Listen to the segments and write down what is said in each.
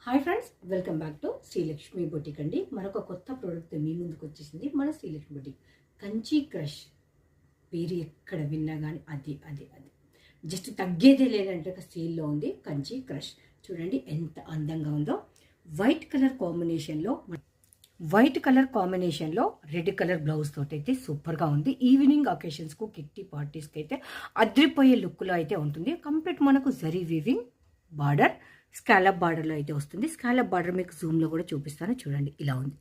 Hi friends, welcome back to Srilakshmi boutique అండి. మరొక కొత్త ప్రోడక్ట్ మీ ముందుకు వచ్చేసింది మన శ్రీలక్ష్మి బొటిక్. కంచి క్రష్ పేరు ఎక్కడ విన్నా కానీ అది అది అది జస్ట్ తగ్గేదే లేదంటే సేల్లో ఉంది. కంచి క్రష్ చూడండి ఎంత అందంగా ఉందో. వైట్ కలర్ కాంబినేషన్లో రెడ్ కలర్ బ్లౌజ్ తోటి అయితే సూపర్గా ఉంది. ఈవినింగ్ అకేషన్స్కు కిట్టి పార్టీస్కి అయితే అద్రిపోయే లుక్లో అయితే ఉంటుంది. కంప్లీట్ మనకు జరీ వీవింగ్ బార్డర్, స్కాలప్ బార్డర్లో అయితే వస్తుంది. స్కాలప్ బార్డర్ మీకు జూమ్లో కూడా చూపిస్తాను చూడండి. ఇలా ఉంది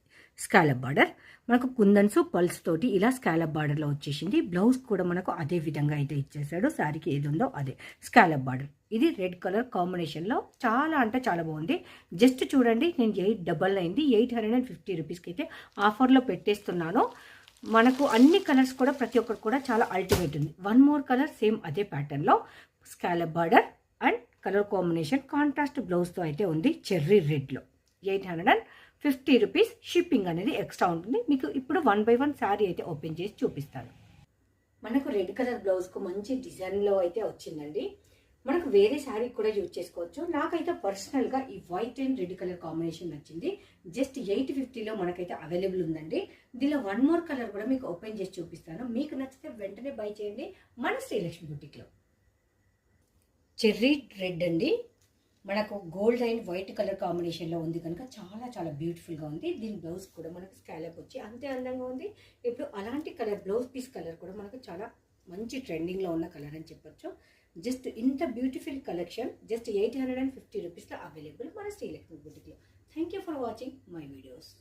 స్కాలప్ బార్డర్. మనకు కుందన్స్ పల్స్ తోటి ఇలా స్కాలప్ బార్డర్లో వచ్చేసింది. బ్లౌజ్ కూడా మనకు అదే విధంగా అయితే ఇచ్చేసాడు. శారీకి ఏది ఉందో అదే స్కాలప్ బార్డర్. ఇది రెడ్ కలర్ కాంబినేషన్లో చాలా అంటే చాలా బాగుంది. జస్ట్ చూడండి, నేను 899 850 రూపీస్కి అయితే ఆఫర్లో పెట్టేస్తున్నాను. మనకు అన్ని కలర్స్ కూడా ప్రతి ఒక్కరు కూడా చాలా అల్టిమేట్ ఉంది. వన్ మోర్ కలర్ సేమ్ అదే ప్యాటర్న్లో scallop border and colour combination contrast బ్లౌజ్తో అయితే ఉంది. చెర్రీ రెడ్లో 850 రూపీస్. షిప్పింగ్ అనేది ఎక్స్ట్రా ఉంటుంది. మీకు ఇప్పుడు 1 by 1 శారీ అయితే ఓపెన్ చేసి చూపిస్తాను. మనకు రెడ్ కలర్ బ్లౌజ్కు మంచి డిజైన్లో అయితే వచ్చిందండి. మనకు వేరే శారీ కూడా యూజ్ చేసుకోవచ్చు. నాకైతే పర్సనల్గా ఈ white and red colour combination నచ్చింది. జస్ట్ 850లో మనకైతే అవైలబుల్ ఉందండి. దీనిలో వన్ మోర్ కలర్ కూడా మీకు ఓపెన్ చేసి చూపిస్తాను. మీకు నచ్చితే వెంటనే బై చేయండి మన శ్రీలక్ష్మి బుటిక్లో. చెర్రీ రెడ్ అండి, మనకు గోల్డ్ అండ్ వైట్ కలర్ కాంబినేషన్లో ఉంది కనుక చాలా చాలా బ్యూటిఫుల్గా ఉంది. దీని బ్లౌజ్ కూడా మనకు స్కాలప్ వచ్చి అంతే అందంగా ఉంది. ఇప్పుడు అలాంటి కలర్ బ్లౌజ్ పీస్ కలర్ కూడా మనకు చాలా మంచి ట్రెండింగ్లో ఉన్న కలర్ అని చెప్పొచ్చు. జస్ట్ ఇంత బ్యూటిఫుల్ కలెక్షన్ జస్ట్ 850 రూపీస్లో అవైలబుల్ మన శ్రీలక్ష్మి బుటిక్లో. Thank you for watching my videos.